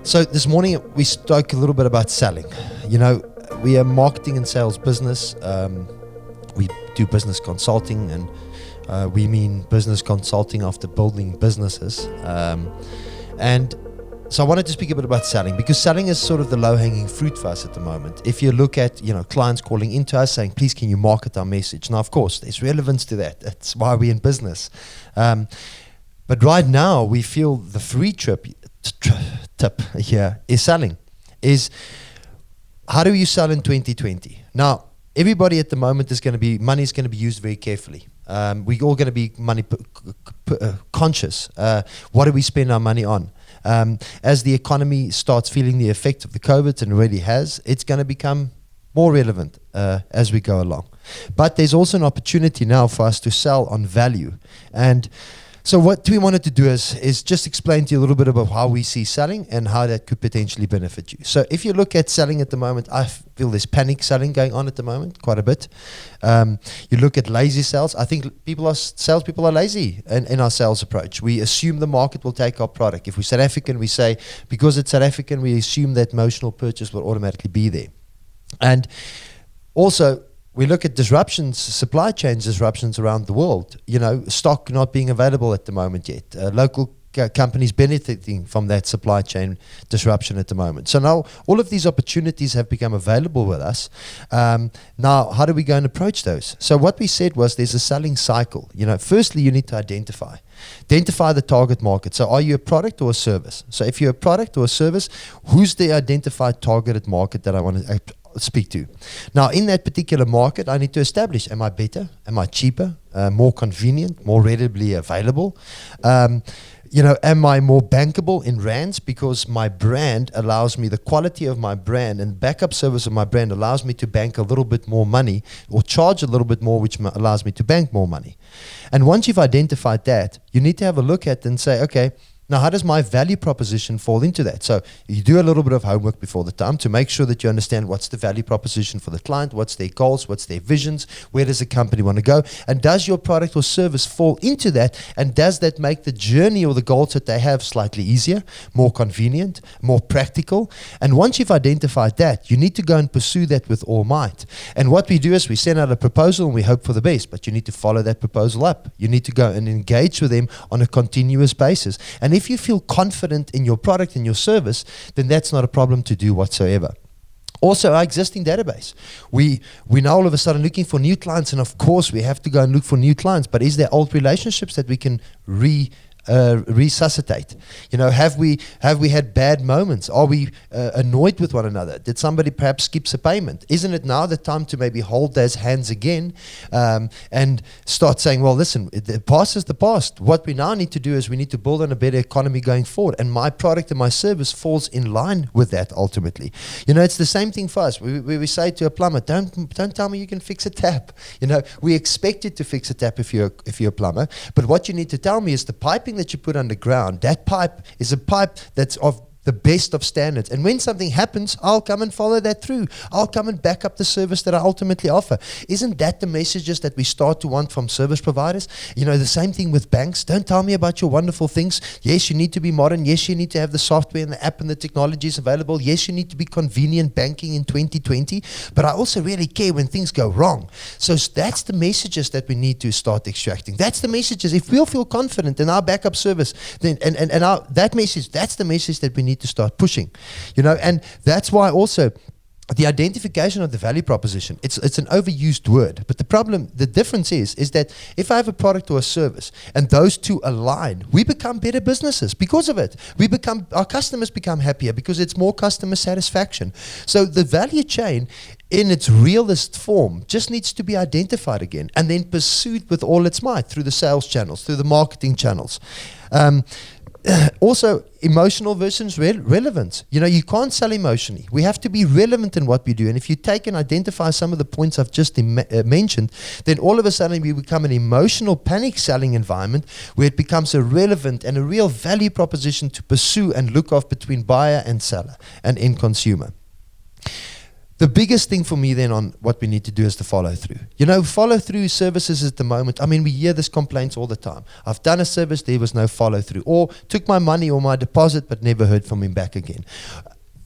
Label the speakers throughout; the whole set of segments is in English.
Speaker 1: So this morning we spoke a little bit about selling. You know, we are a marketing and sales business. We do business consulting, and we mean business consulting after building businesses. And so I wanted to speak a bit about selling, because selling is sort of the low-hanging fruit for us at the moment. If you look at, clients calling into us saying, please, can you market our message? Now, of course, there's relevance to that. That's why we're in business. But right now, we feel the free tip here is selling. Is how do you sell in 2020? Now, everybody at the moment money is going to be used very carefully. We're all going to be money conscious. What do we spend our money on? As the economy starts feeling the effect of the COVID, and already has, it's going to become more relevant as we go along. But there's also an opportunity now for us to sell on value. And so what we wanted to do is just explain to you a little bit about how we see selling and how that could potentially benefit you. So if you look at selling at the moment, I feel there's panic selling going on at the moment, quite a bit. You look at lazy sales. I think salespeople are lazy in our sales approach. We assume the market will take our product. If we're South African, we say, because it's South African, we assume that emotional purchase will automatically be there. And also, we look at disruptions, supply chain disruptions around the world. Stock not being available at the moment yet. Local companies benefiting from that supply chain disruption at the moment. So now all of these opportunities have become available with us. Now, how do we go and approach those? So what we said was there's a selling cycle. Firstly, you need to identify the target market. So are you a product or a service? So if you're a product or a service, who's the identified targeted market that I want to speak to? Now, in that particular market, I need to establish, am I better? Am I cheaper? More convenient? More readily available? Am I more bankable in rands, because my brand allows me, the quality of my brand and backup service of my brand allows me to bank a little bit more money, or charge a little bit more, which allows me to bank more money. And once you've identified that, you need to have a look at and say, okay, now, how does my value proposition fall into that? So you do a little bit of homework before the time to make sure that you understand what's the value proposition for the client, what's their goals, what's their visions, where does the company want to go, and does your product or service fall into that, and does that make the journey or the goals that they have slightly easier, more convenient, more practical? And once you've identified that, you need to go and pursue that with all might. And what we do is we send out a proposal and we hope for the best, but you need to follow that proposal up. You need to go and engage with them on a continuous basis. And if you feel confident in your product and your service, then that's not a problem to do whatsoever. Also, our existing database. We're now all of a sudden looking for new clients, and of course we have to go and look for new clients, but is there old relationships that we can resuscitate? Have we had bad moments? Are we annoyed with one another? Did somebody perhaps skip a payment? Isn't it now the time to maybe hold those hands again and start saying, well, listen, the past is the past. What we now need to do is we need to build on a better economy going forward, and my product and my service falls in line with that ultimately. It's the same thing for us. We say to a plumber, don't tell me you can fix a tap. We expect you to fix a tap if you're a plumber, but what you need to tell me is the piping that you put underground, that pipe is a pipe that's of the best of standards. And when something happens, I'll come and follow that through. I'll come and back up the service that I ultimately offer. Isn't that the messages that we start to want from service providers? The same thing with banks. Don't tell me about your wonderful things. Yes, you need to be modern. Yes, you need to have the software and the app and the technologies available. Yes, you need to be convenient banking in 2020. But I also really care when things go wrong. So that's the messages that we need to start extracting. That's the messages. If we'll feel confident in our backup service, then that's the message that we need to start pushing, and that's why also the identification of the value proposition, it's an overused word, but the difference is that if I have a product or a service and those two align, we become better businesses because of it. Our customers become happier because it's more customer satisfaction. So the value chain in its realist form just needs to be identified again and then pursued with all its might through the sales channels, through the marketing channels. Also, emotional versus relevance. You can't sell emotionally. We have to be relevant in what we do. And if you take and identify some of the points I've just mentioned, then all of a sudden we become an emotional panic selling environment where it becomes a relevant and a real value proposition to pursue and look off between buyer and seller and end consumer. The biggest thing for me then on what we need to do is the follow through. You know, follow through services at the moment. I mean, we hear this complaints all the time. I've done a service, there was no follow through, or took my money or my deposit, but never heard from him back again.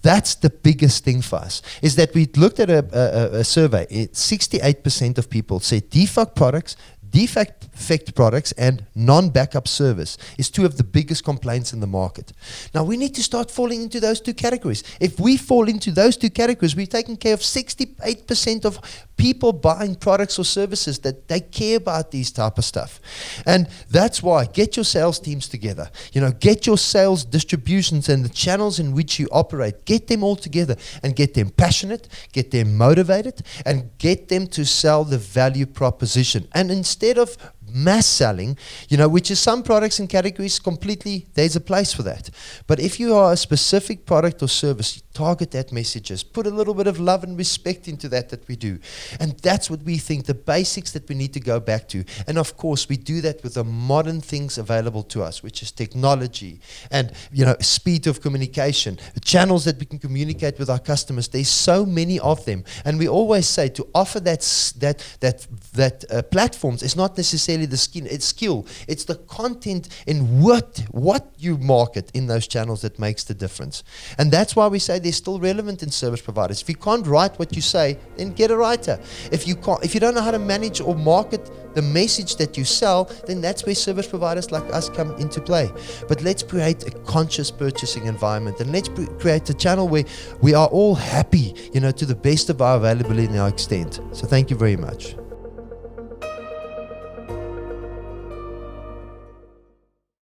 Speaker 1: That's the biggest thing for us, is that we looked at a survey. 68% of people said defect products and non-backup service is two of the biggest complaints in the market. Now we need to start falling into those two categories. If we fall into those two categories, we're taking care of 68% of people buying products or services that they care about these type of stuff. And that's why get your sales teams together. You know, get your sales distributions and the channels in which you operate, get them all together and get them passionate, get them motivated, and get them to sell the value proposition. And instead of mass selling, you know, which is some products and categories completely, there's a place for that. But if you are a specific product or service, target that messages, put a little bit of love and respect into that we do. And that's what we think, the basics that we need to go back to. And of course, we do that with the modern things available to us, which is technology and, you know, speed of communication, the channels that we can communicate with our customers. There's so many of them. And we always say to offer that platforms is not necessarily the skill. It's the content in what you market in those channels that makes the difference. And that's why we say they're still relevant in service providers. If you can't write what you say, then get a writer. If you don't know how to manage or market the message that you sell, then that's where service providers like us come into play. But let's create a conscious purchasing environment, and let's create a channel where we are all happy, you know, to the best of our availability and our extent. So thank you very much.